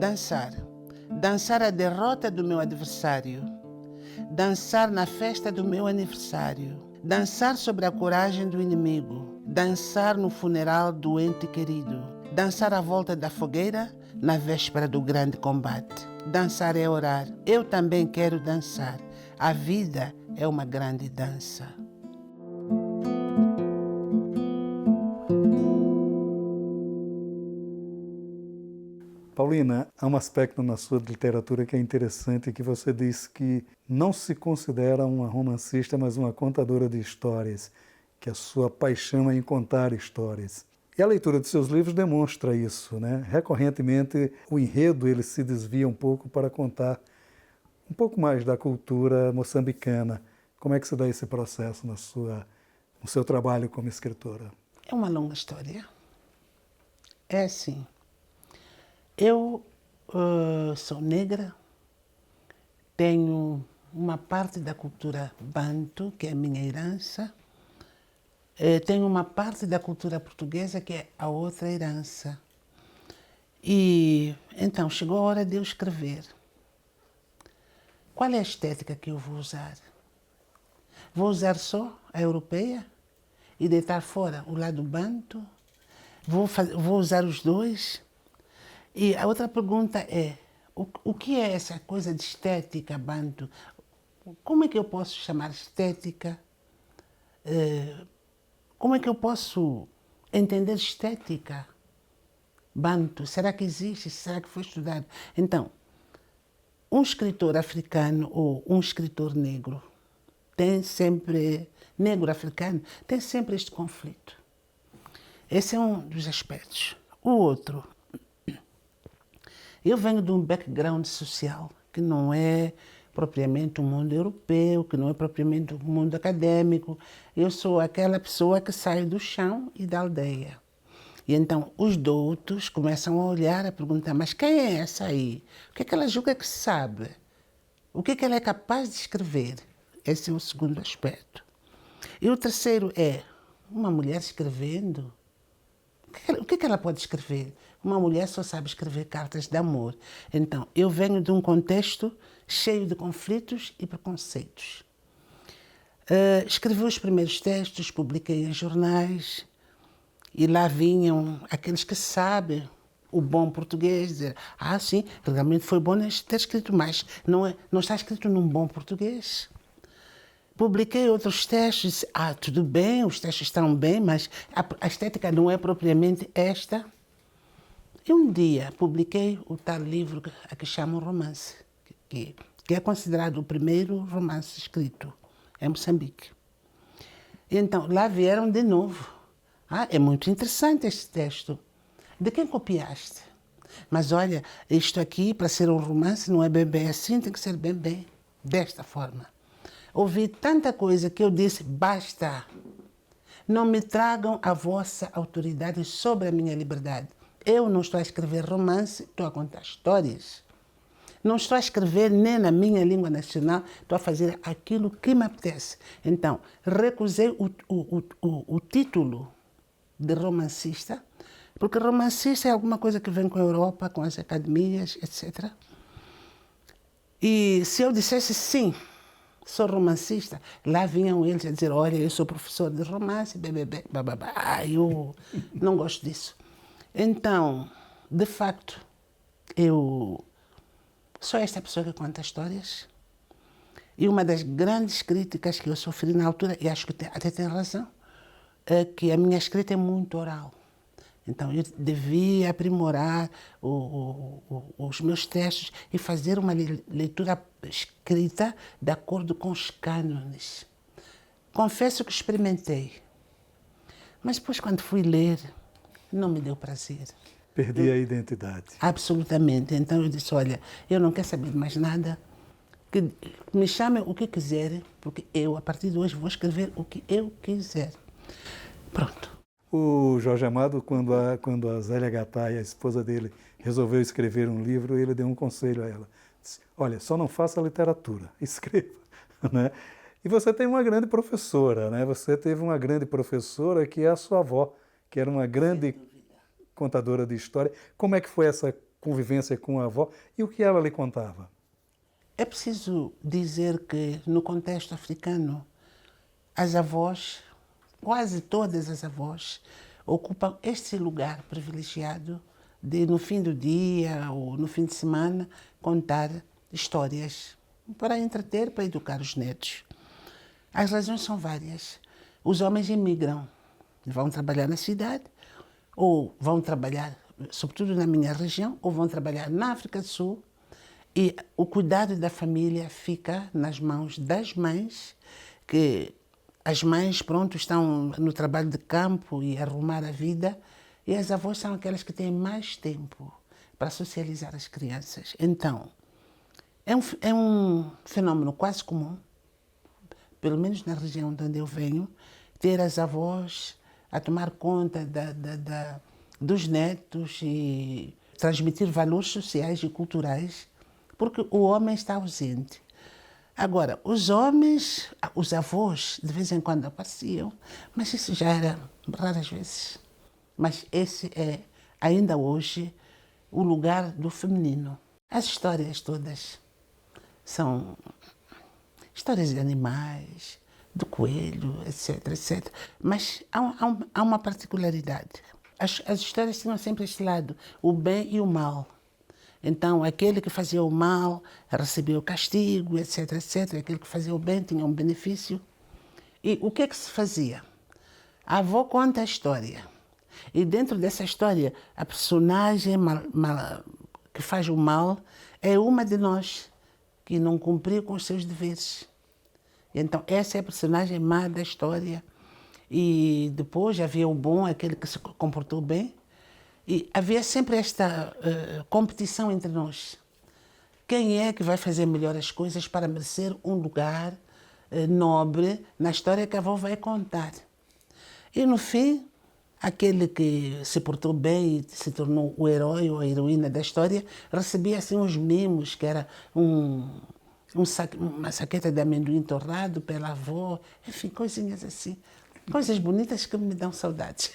dançar. Dançar a derrota do meu adversário. Dançar na festa do meu aniversário. Dançar sobre a coragem do inimigo. Dançar no funeral do ente querido. Dançar à volta da fogueira na véspera do grande combate. Dançar é orar. Eu também quero dançar. A vida é uma grande dança. Paulina, há um aspecto na sua literatura que é interessante, que você diz que não se considera uma romancista, mas uma contadora de histórias, que a sua paixão é em contar histórias. E a leitura de seus livros demonstra isso, né? Recorrentemente, o enredo ele se desvia um pouco para contar um pouco mais da cultura moçambicana. Como é que se dá esse processo no seu trabalho como escritora? É uma longa história. É assim. Eu sou negra, tenho uma parte da cultura banto, que é a minha herança, tenho uma parte da cultura portuguesa, que é a outra herança. E então chegou a hora de eu escrever. Qual é a estética que eu vou usar? Vou usar só a europeia e deitar fora o lado banto? Vou usar os dois? E a outra pergunta é, o que é essa coisa de estética banto? Como é que eu posso chamar estética? Como é que eu posso entender estética banto? Será que existe? Será que foi estudado? Então, um escritor africano ou um escritor negro tem sempre, negro-africano, tem sempre este conflito. Esse é um dos aspectos. O outro, eu venho de um background social que não é propriamente o mundo europeu, que não é propriamente o mundo acadêmico. Eu sou aquela pessoa que sai do chão e da aldeia. E então os doutos começam a olhar, a perguntar, mas quem é essa aí? O que é que ela julga que sabe? O que é que ela é capaz de escrever? Esse é o segundo aspecto. E o terceiro é, uma mulher escrevendo? O que é que ela pode escrever? Uma mulher só sabe escrever cartas de amor. Então, eu venho de um contexto cheio de conflitos e preconceitos. Escrevi os primeiros textos, publiquei em jornais, e lá vinham aqueles que sabem o bom português, dizer, sim, realmente foi bom ter escrito, mas não está escrito num bom português. Publiquei outros textos, tudo bem, os textos estão bem, mas a estética não é propriamente esta. E um dia publiquei o tal livro a que chamam Romance, que é considerado o primeiro romance escrito em Moçambique. E então, lá vieram de novo. É muito interessante este texto. De quem copiaste? Mas olha, isto aqui, para ser um romance, não é bem assim, tem que ser bem desta forma. Ouvi tanta coisa que eu disse, basta. Não me tragam a vossa autoridade sobre a minha liberdade. Eu não estou a escrever romance, estou a contar histórias. Não estou a escrever nem na minha língua nacional, estou a fazer aquilo que me apetece. Então, recusei o título de romancista, porque romancista é alguma coisa que vem com a Europa, com as academias, etc. E se eu dissesse sim, sou romancista, lá vinham eles a dizer, olha, eu sou professor de romance, bababá. Eu não gosto disso. Então, de facto, eu sou esta pessoa que conta histórias. E uma das grandes críticas que eu sofri na altura, e acho que até tem razão, é que a minha escrita é muito oral. Então, eu devia aprimorar os meus textos e fazer uma leitura escrita de acordo com os cânones. Confesso que experimentei, mas depois, quando fui ler, não me deu prazer. Perdi a identidade. Absolutamente. Então, eu disse, olha, eu não quero saber mais nada, que me chamem o que quiserem, porque eu, a partir de hoje, vou escrever o que eu quiser. Pronto. O Jorge Amado, quando a Zélia Gattai, a esposa dele, resolveu escrever um livro, ele deu um conselho a ela. Disse, olha, só não faça literatura, escreva. Né? E você tem uma grande professora, né? Você teve uma grande professora que é a sua avó, que era uma grande contadora de história. Como é que foi essa convivência com a avó e o que ela lhe contava? É preciso dizer que, no contexto africano, as avós, quase todas as avós, ocupam este lugar privilegiado de, no fim do dia ou no fim de semana, contar histórias para entreter, para educar os netos. As razões são várias. Os homens imigram, vão trabalhar na cidade, ou vão trabalhar, sobretudo na minha região, ou vão trabalhar na África do Sul, e o cuidado da família fica nas mãos das mães, que as mães, pronto, estão no trabalho de campo e arrumar a vida, e as avós são aquelas que têm mais tempo para socializar as crianças. Então, é um fenômeno quase comum, pelo menos na região de onde eu venho, ter as avós a tomar conta dos netos e transmitir valores sociais e culturais, porque o homem está ausente. Agora, os homens, os avós, de vez em quando apareciam, mas isso já era raras vezes. Mas esse é, ainda hoje, o lugar do feminino. As histórias todas são histórias de animais, do coelho, etc, etc. Mas há uma particularidade. As histórias tinham sempre este lado, o bem e o mal. Então, aquele que fazia o mal recebia o castigo, etc, etc. Aquele que fazia o bem tinha um benefício. E o que é que se fazia? A avó conta a história. E dentro dessa história, a personagem que faz o mal é uma de nós, que não cumpriu com os seus deveres. Então, essa é a personagem má da história. E depois havia o bom, aquele que se comportou bem. E havia sempre esta competição entre nós. Quem é que vai fazer melhor as coisas para merecer um lugar nobre na história que a avó vai contar? E no fim, aquele que se portou bem e se tornou o herói ou a heroína da história recebia assim uns mimos, que era uma saqueta de amendoim torrado pela avó, enfim, coisinhas assim. Coisas bonitas que me dão saudades.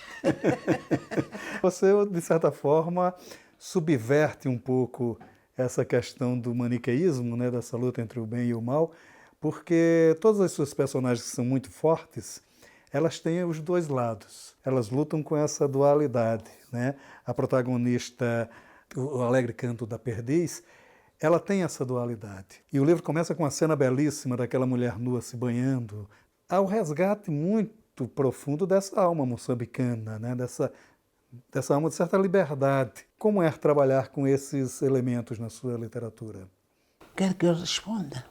Você, de certa forma, subverte um pouco essa questão do maniqueísmo, né, dessa luta entre o bem e o mal, porque todas as suas personagens que são muito fortes, elas têm os dois lados. Elas lutam com essa dualidade, né? A protagonista, o Alegre Canto da Perdiz, ela tem essa dualidade. E o livro começa com uma cena belíssima daquela mulher nua se banhando. Há um resgate muito profundo dessa alma moçambicana, né? dessa alma de certa liberdade. Como é trabalhar com esses elementos na sua literatura? Quer que eu responda?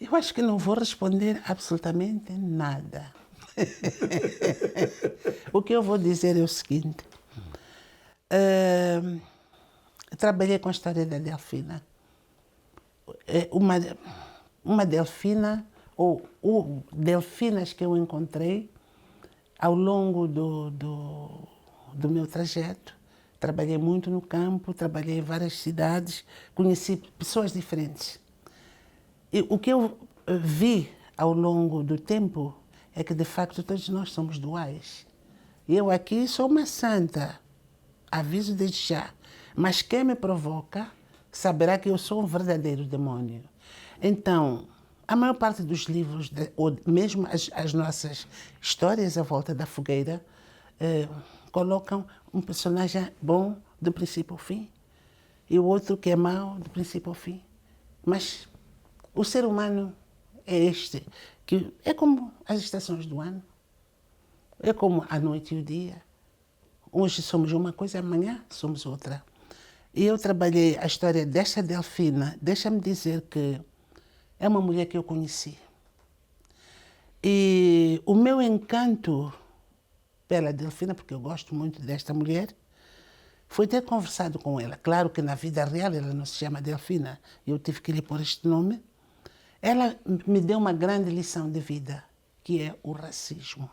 Eu acho que não vou responder absolutamente nada. O que eu vou dizer é o seguinte. Trabalhei com a história da Delfina. Uma Delfina, ou delfinas que eu encontrei ao longo do meu trajeto. Trabalhei muito no campo, trabalhei em várias cidades, conheci pessoas diferentes. E o que eu vi ao longo do tempo é que, de facto, todos nós somos duais. Eu aqui sou uma santa, aviso desde já, mas quem me provoca saberá que eu sou um verdadeiro demônio. Então, a maior parte dos livros, ou mesmo as nossas histórias à volta da fogueira, colocam um personagem bom do princípio ao fim e o outro que é mau do princípio ao fim. Mas o ser humano é este, que é como as estações do ano, é como a noite e o dia. Hoje somos uma coisa, amanhã somos outra. E eu trabalhei a história desta Delfina, deixa-me dizer que é uma mulher que eu conheci. E o meu encanto pela Delfina, porque eu gosto muito desta mulher, foi ter conversado com ela. Claro que na vida real ela não se chama Delfina, eu tive que lhe pôr este nome. Ela me deu uma grande lição de vida, que é o racismo.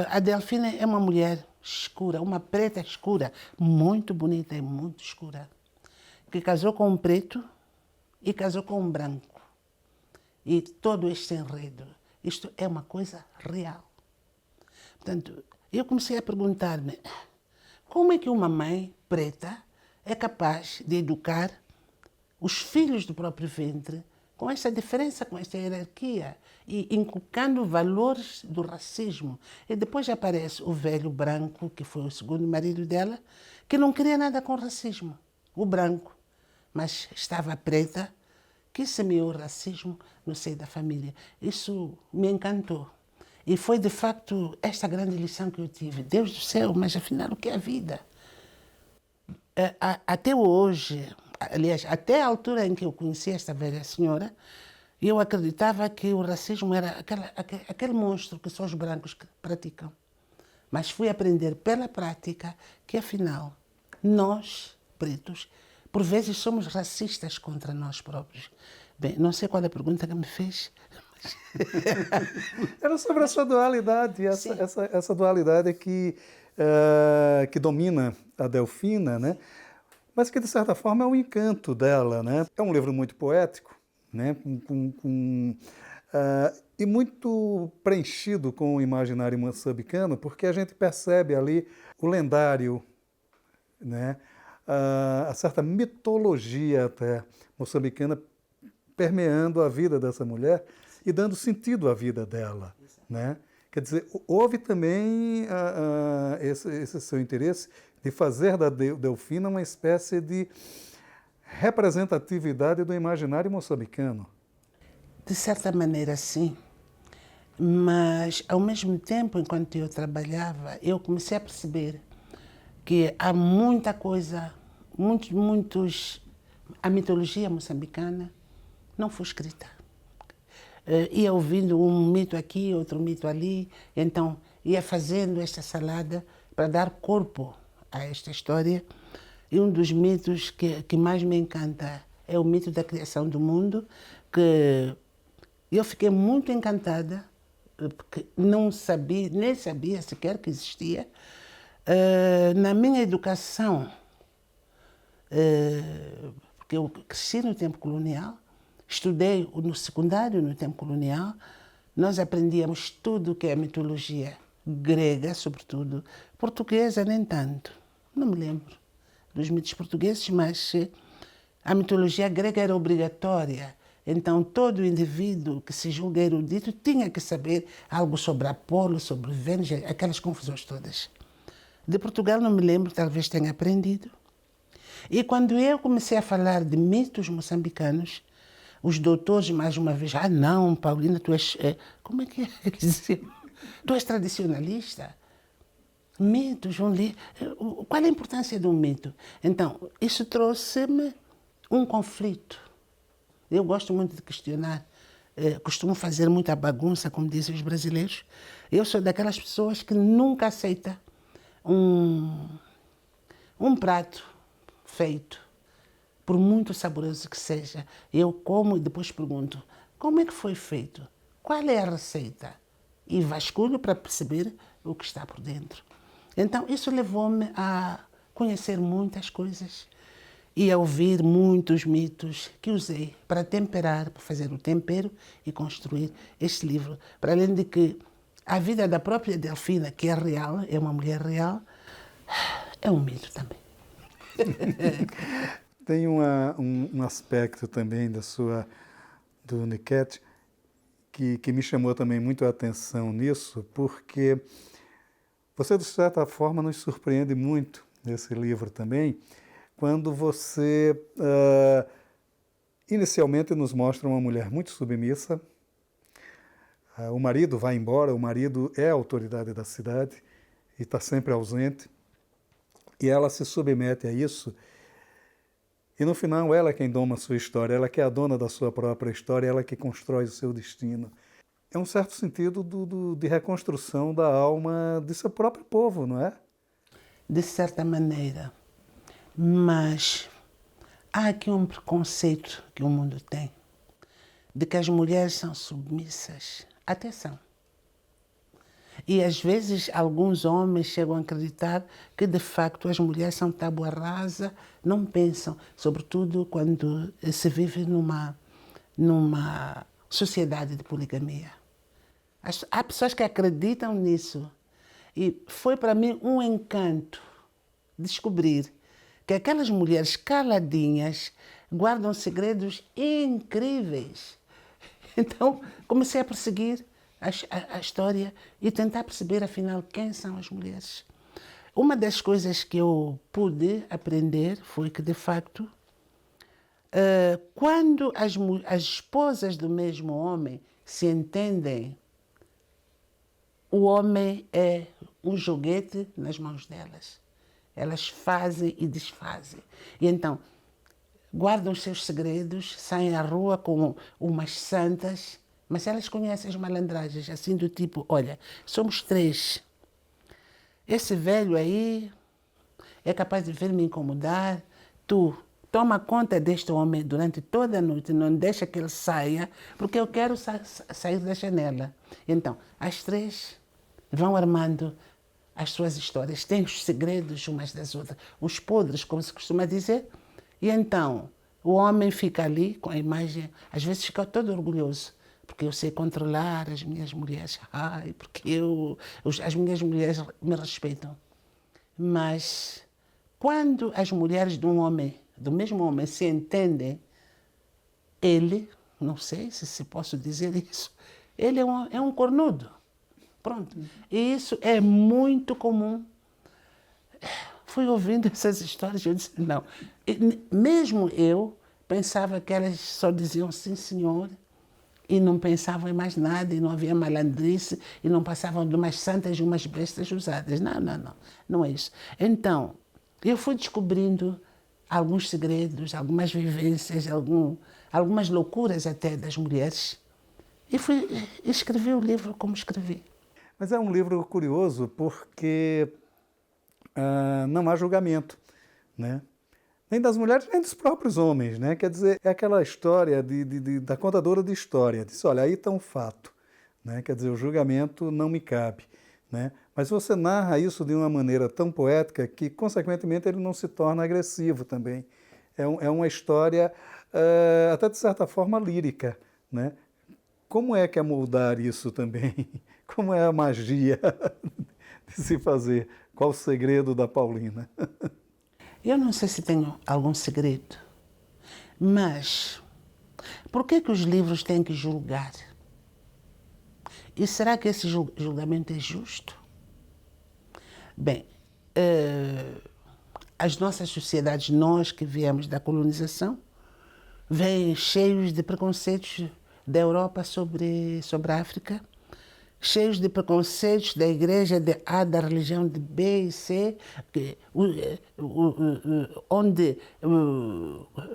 A Delfina é uma mulher escura, uma preta escura, muito bonita e muito escura, que casou com um preto e casou com um branco. E todo este enredo, isto é uma coisa real. Portanto, eu comecei a perguntar-me, como é que uma mãe preta é capaz de educar os filhos do próprio ventre com esta diferença, com esta hierarquia e inculcando valores do racismo. E depois aparece o velho branco, que foi o segundo marido dela, que não queria nada com racismo, o branco, mas estava preta, que semeou o racismo no seio da família. Isso me encantou. E foi, de facto, esta grande lição que eu tive. Deus do céu, mas afinal, o que é a vida? Até hoje, aliás, até a altura em que eu conheci esta velha senhora, eu acreditava que o racismo era aquele monstro que só os brancos praticam. Mas fui aprender pela prática que, afinal, nós, pretos, por vezes somos racistas contra nós próprios. Bem, não sei qual é a pergunta que me fez. Era sobre essa dualidade, essa dualidade que domina a Delfina, né? Mas que, de certa forma, é um encanto dela, né? É um livro muito poético, né? E muito preenchido com o imaginário moçambicano, porque a gente percebe ali o lendário, né? A certa mitologia até moçambicana permeando a vida dessa mulher e dando sentido à vida dela, né? Quer dizer, houve também esse seu interesse de fazer da Delfina uma espécie de representatividade do imaginário moçambicano. De certa maneira, sim. Mas, ao mesmo tempo, enquanto eu trabalhava, eu comecei a perceber que há muita coisa, a mitologia moçambicana não foi escrita. Ia ouvindo um mito aqui, outro mito ali, então ia fazendo esta salada para dar corpo a esta história. E um dos mitos que mais me encanta é o mito da criação do mundo, que eu fiquei muito encantada, porque não sabia, nem sabia sequer que existia. Na minha educação, porque eu cresci no tempo colonial, estudei no secundário no tempo colonial, nós aprendíamos tudo que é mitologia grega, sobretudo, portuguesa nem tanto. Não me lembro dos mitos portugueses, mas a mitologia grega era obrigatória. Então, todo indivíduo que se julga erudito tinha que saber algo sobre Apolo, sobre Vênus, aquelas confusões todas. De Portugal não me lembro, talvez tenha aprendido. E quando eu comecei a falar de mitos moçambicanos, os doutores, mais uma vez, não, Paulina, tu és... como é que é dizer? Tu és tradicionalista? Mitos, qual é a importância de um mito? Então, isso trouxe-me um conflito. Eu gosto muito de questionar, costumo fazer muita bagunça, como dizem os brasileiros. Eu sou daquelas pessoas que nunca aceita um prato feito, por muito saboroso que seja. Eu como e depois pergunto, como é que foi feito? Qual é a receita? E vasculho para perceber o que está por dentro. Então, isso levou-me a conhecer muitas coisas e a ouvir muitos mitos que usei para temperar, para fazer o tempero e construir este livro. Para além de que a vida da própria Delfina, que é real, é uma mulher real, é um mito também. Tem um aspecto também do Niket que me chamou também muito a atenção nisso, porque você, de certa forma, nos surpreende muito nesse livro também, quando você inicialmente nos mostra uma mulher muito submissa, o marido vai embora, o marido é a autoridade da cidade e está sempre ausente, e ela se submete a isso. E no final, ela é quem doma a sua história, ela que é a dona da sua própria história, ela que constrói o seu destino. É um certo sentido de reconstrução da alma de seu próprio povo, não é? De certa maneira. Mas há aqui um preconceito que o mundo tem, de que as mulheres são submissas. Até são. E às vezes alguns homens chegam a acreditar que de facto as mulheres são tábua rasa, não pensam, sobretudo quando se vive numa sociedade de poligamia. Há pessoas que acreditam nisso. E foi para mim um encanto descobrir que aquelas mulheres caladinhas guardam segredos incríveis. Então, comecei a perseguir a história e tentar perceber, afinal, quem são as mulheres. Uma das coisas que eu pude aprender foi que, de facto, quando as esposas do mesmo homem se entendem, o homem é um joguete nas mãos delas. Elas fazem e desfazem. E então, guardam os seus segredos, saem à rua como umas santas, mas elas conhecem as malandragens, assim do tipo, olha, somos 3. Esse velho aí é capaz de vir me incomodar, tu toma conta deste homem durante toda a noite, não deixa que ele saia, porque eu quero sair da janela. Então, as 3 vão armando as suas histórias, têm os segredos umas das outras, os podres, como se costuma dizer. E então, o homem fica ali com a imagem, às vezes fica todo orgulhoso, porque eu sei controlar as minhas mulheres, porque as minhas mulheres me respeitam. Mas quando as mulheres de um homem, do mesmo homem, se entendem, ele, não sei se posso dizer isso, ele é um cornudo. Pronto. E isso é muito comum. Fui ouvindo essas histórias e eu disse, não. E, mesmo eu pensava que elas só diziam sim, senhor, e não pensavam em mais nada, e não havia malandrice, e não passavam de umas santas e umas bestas usadas. Não, não, não. Não é isso. Então, eu fui descobrindo alguns segredos, algumas vivências, algumas loucuras até das mulheres, e escrevi o livro como escrevi. Mas é um livro curioso porque não há julgamento, né? Nem das mulheres, nem dos próprios homens, né? Quer dizer, é aquela história da contadora de história. Diz, olha, aí está um fato, né? Quer dizer, o julgamento não me cabe, né? Mas você narra isso de uma maneira tão poética que, consequentemente, ele não se torna agressivo também. É uma história, até de certa forma, lírica, né? Como é que é moldar isso também? Como é a magia de se fazer? Qual o segredo da Paulina? Eu não sei se tenho algum segredo, mas por que os livros têm que julgar? E será que esse julgamento é justo? Bem, as nossas sociedades, nós que viemos da colonização, vêm cheios de preconceitos da Europa sobre a África, cheios de preconceitos da igreja de A, da religião de B e C, onde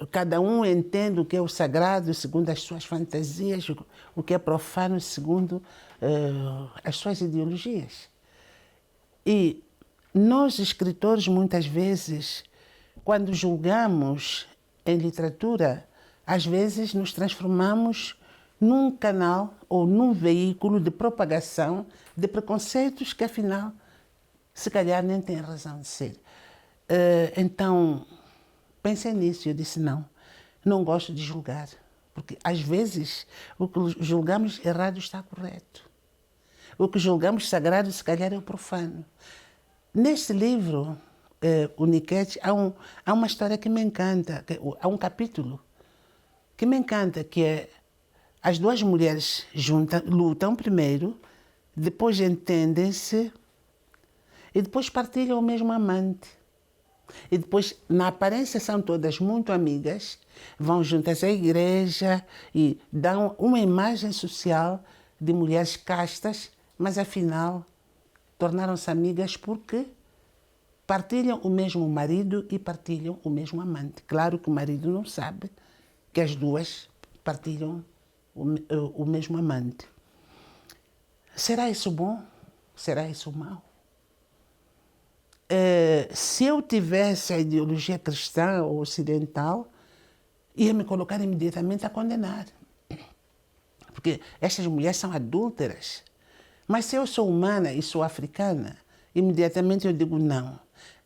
cada um entende o que é o sagrado segundo as suas fantasias, o que é profano segundo as suas ideologias. E nós, escritores, muitas vezes, quando julgamos em literatura, às vezes nos transformamos num canal ou num veículo de propagação de preconceitos que, afinal, se calhar nem têm razão de ser. Então, pensei nisso e eu disse, não gosto de julgar, porque às vezes o que julgamos errado está correto. O que julgamos sagrado, se calhar, é o profano. Neste livro, o Niket, há uma história que me encanta, há um capítulo que me encanta, que é as 2 mulheres lutam primeiro, depois entendem-se e depois partilham o mesmo amante. E depois, na aparência, são todas muito amigas, vão juntas à igreja e dão uma imagem social de mulheres castas, mas afinal tornaram-se amigas porque partilham o mesmo marido e partilham o mesmo amante. Claro que o marido não sabe que as 2 partilham o mesmo amante. Será isso bom? Será isso mau? Se eu tivesse a ideologia cristã ou ocidental, ia me colocar imediatamente a condenar. Porque estas mulheres são adúlteras. Mas se eu sou humana e sou africana, imediatamente eu digo não.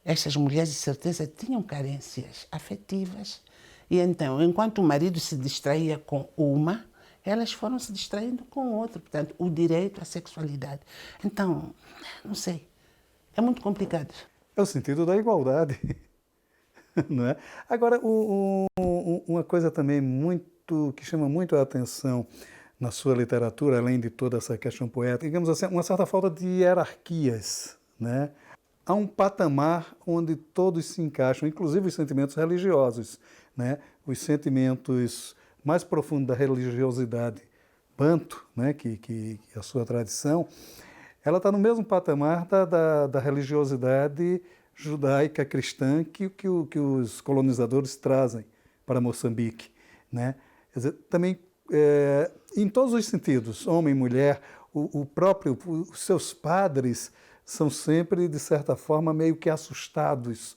Estas mulheres, de certeza, tinham carências afetivas. E então, enquanto o marido se distraía com uma, elas foram se distraindo com outra. Portanto, o direito à sexualidade. Então, não sei. É muito complicado. É o sentido da igualdade. Não é? Agora, uma coisa também muito que chama muito a atenção na sua literatura, além de toda essa questão poética, digamos assim, uma certa falta de hierarquias, né? Há um patamar onde todos se encaixam, inclusive os sentimentos religiosos, né? Os sentimentos mais profundos da religiosidade banto, né? que é a sua tradição, ela está no mesmo patamar da religiosidade judaica cristã que os colonizadores trazem para Moçambique, né? Quer dizer, também, em todos os sentidos, homem, mulher, os seus padres são sempre, de certa forma, meio que assustados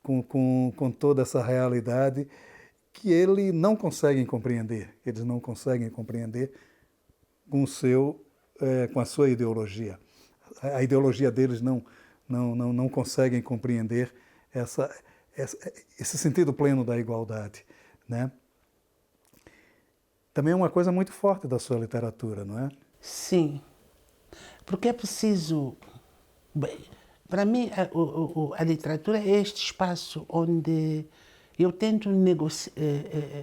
com toda essa realidade que eles não conseguem compreender. Eles não conseguem compreender com a sua ideologia. A ideologia deles não conseguem compreender esse sentido pleno da igualdade, né? Também é uma coisa muito forte da sua literatura, não é? Sim, porque é preciso. Bem, para mim, a literatura é este espaço onde eu tento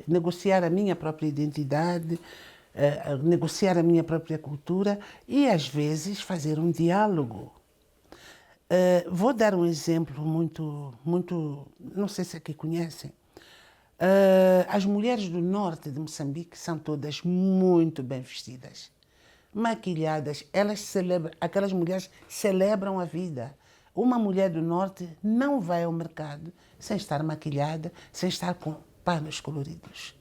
negociar a minha própria identidade, negociar a minha própria cultura e, às vezes, fazer um diálogo. Vou dar um exemplo muito, não sei se aqui conhecem. As mulheres do norte de Moçambique são todas muito bem vestidas, maquilhadas. Aquelas mulheres celebram a vida. Uma mulher do norte não vai ao mercado sem estar maquilhada, sem estar com panos coloridos.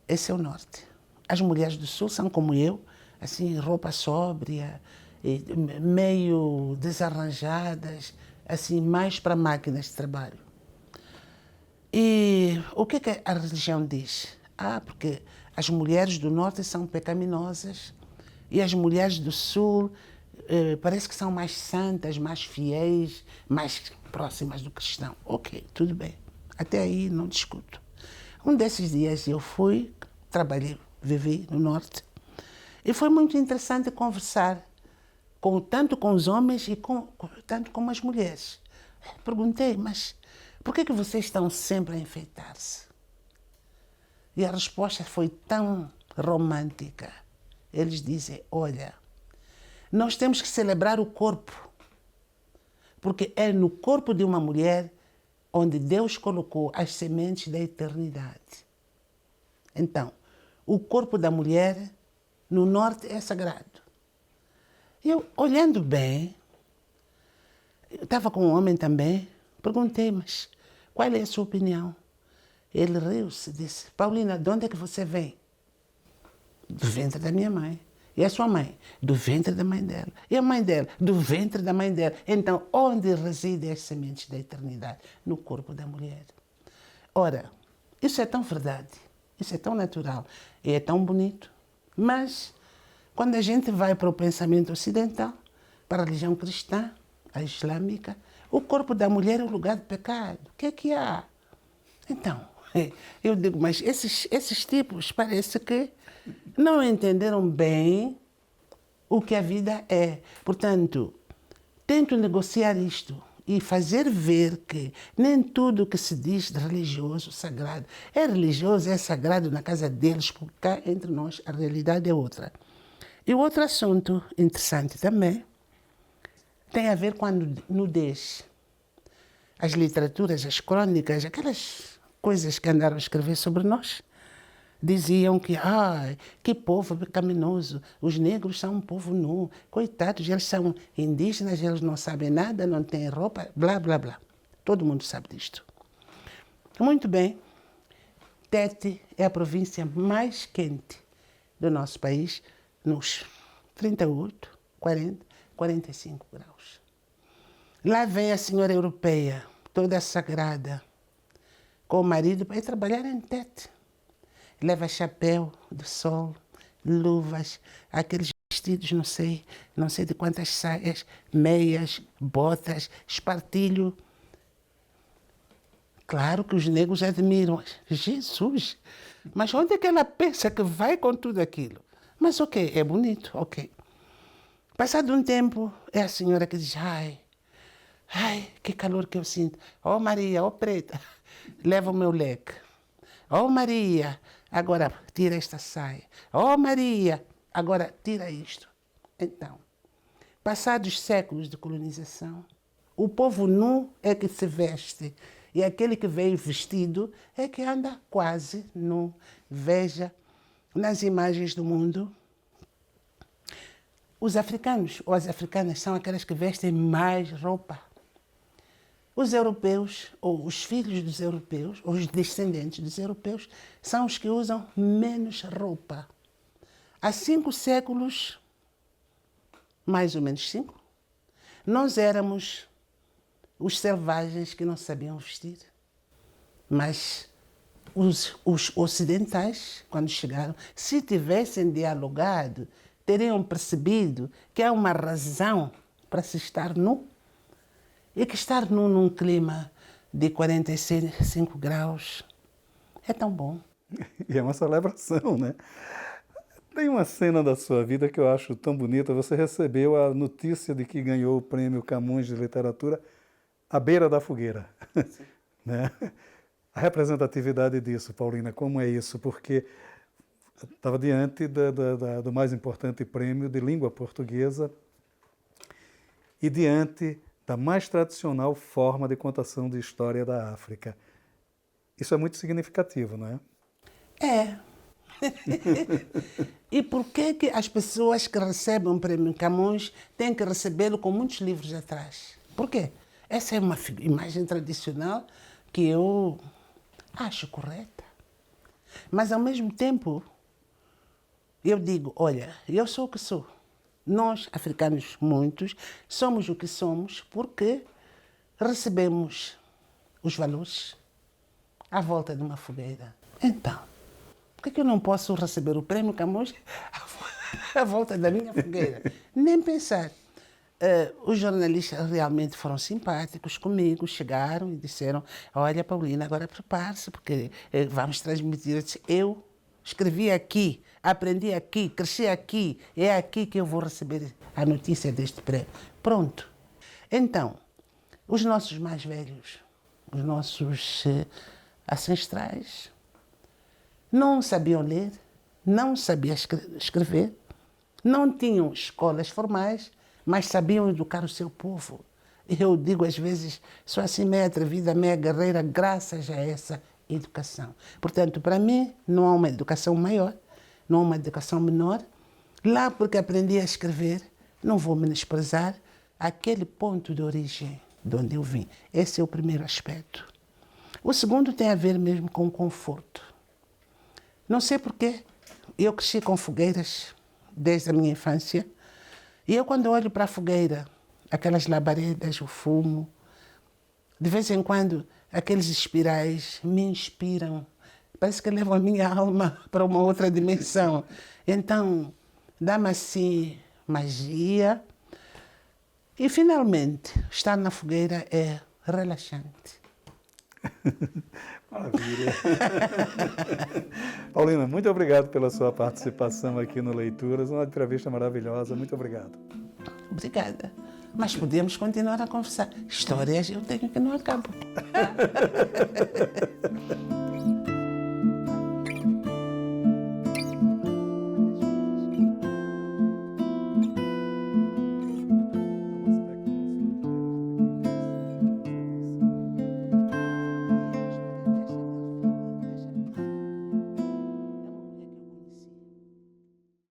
Esse é o norte. As mulheres do sul são como eu, assim, roupa sóbria, meio desarranjadas, assim, mais para máquinas de trabalho. E o que a religião diz? Porque as mulheres do norte são pecaminosas e as mulheres do sul parece que são mais santas, mais fiéis, mais próximas do cristão. Ok, tudo bem. Até aí não discuto. Um desses dias eu fui, trabalhei, vivi no norte, e foi muito interessante conversar tanto com os homens e tanto com as mulheres. Perguntei, mas por que vocês estão sempre a enfeitar-se? E a resposta foi tão romântica. Eles dizem, olha, nós temos que celebrar o corpo, porque é no corpo de uma mulher onde Deus colocou as sementes da eternidade. Então, o corpo da mulher no norte é sagrado. Eu, olhando bem, eu estava com um homem também, perguntei, mas qual é a sua opinião? Ele riu-se e disse, Paulina, de onde é que você vem? Do ventre da minha mãe. E a sua mãe? Do ventre da mãe dela. E a mãe dela? Do ventre da mãe dela. Então, onde residem as sementes da eternidade? No corpo da mulher. Ora, isso é tão verdade, isso é tão natural e é tão bonito. Mas, quando a gente vai para o pensamento ocidental, para a religião cristã, a islâmica, o corpo da mulher é o lugar de pecado. O que é que há? Então, eu digo, mas esses tipos parece que não entenderam bem o que a vida é. Portanto, tento negociar isto e fazer ver que nem tudo que se diz de religioso, sagrado, é religioso, é sagrado na casa deles, porque cá entre nós a realidade é outra. E o outro assunto interessante também tem a ver com a nudez. As literaturas, as crônicas, aquelas coisas que andaram a escrever sobre nós, diziam que povo pecaminoso, os negros são um povo nu, coitados, eles são indígenas, eles não sabem nada, não têm roupa, blá, blá, blá. Todo mundo sabe disto. Muito bem, Tete é a província mais quente do nosso país, nos 38, 40, 45 graus. Lá vem a senhora europeia, toda sagrada, com o marido para ir trabalhar em Tete. Leva chapéu de sol, luvas, aqueles vestidos, não sei de quantas saias, meias, botas, espartilho. Claro que os negros admiram. Jesus! Mas onde é que ela pensa que vai com tudo aquilo? Mas ok, é bonito, ok. Passado um tempo, é a senhora que diz, ai, que calor que eu sinto. Maria, preta, leva o meu leque. Oh Maria, agora tira esta saia. Oh Maria, agora tira isto. Então, passados séculos de colonização, o povo nu é que se veste e aquele que veio vestido é que anda quase nu. Veja nas imagens do mundo, os africanos ou as africanas são aquelas que vestem mais roupa. Os europeus, ou os filhos dos europeus, ou os descendentes dos europeus, são os que usam menos roupa. Há 5 séculos, mais ou menos 5, nós éramos os selvagens que não sabiam vestir. Mas os ocidentais, quando chegaram, se tivessem dialogado, teriam percebido que há uma razão para se estar nu. E que estar nu num clima de 45 graus é tão bom. E é uma celebração, né? Tem uma cena da sua vida que eu acho tão bonita. Você recebeu a notícia de que ganhou o prêmio Camões de Literatura à beira da fogueira. Né? A representatividade disso, Paulina, como é isso? Porque estava diante do mais importante prêmio de língua portuguesa e diante da mais tradicional forma de contação de história da África. Isso é muito significativo, não é? É. E por que as pessoas que recebem o prêmio Camões têm que recebê-lo com muitos livros atrás? Por quê? Essa é uma imagem tradicional que eu acho correta. Mas, ao mesmo tempo, eu digo, olha, eu sou o que sou. Nós, africanos, muitos, somos o que somos porque recebemos os valores à volta de uma fogueira. Então, por que eu não posso receber o prêmio Camões à volta da minha fogueira? Nem pensar. Os jornalistas realmente foram simpáticos comigo, chegaram e disseram, olha, Paulina, agora prepare-se, porque vamos transmitir. Eu disse, eu escrevi aqui, aprendi aqui, cresci aqui, é aqui que eu vou receber a notícia deste prêmio. Pronto. Então, os nossos mais velhos, os nossos ancestrais, não sabiam ler, não sabiam escrever, não tinham escolas formais, mas sabiam educar o seu povo. Eu digo às vezes, sou assim meio atrevida, meio guerreira, graças a essa educação. Portanto, para mim, não há uma educação maior, não há uma educação menor. Lá porque aprendi a escrever, não vou menosprezar aquele ponto de origem de onde eu vim. Esse é o primeiro aspecto. O segundo tem a ver mesmo com o conforto. Não sei porquê, eu cresci com fogueiras desde a minha infância. E eu, quando olho para a fogueira, aquelas labaredas, o fumo, de vez em quando, aqueles espirais me inspiram. Parece que levam a minha alma para uma outra dimensão. Então, dá-me assim magia. E, finalmente, estar na fogueira é relaxante. Maravilha. Paulina, muito obrigado pela sua participação aqui no Leituras. Uma entrevista maravilhosa. Muito obrigado. Obrigada. Mas podemos continuar a conversar. Histórias eu tenho que não acabo.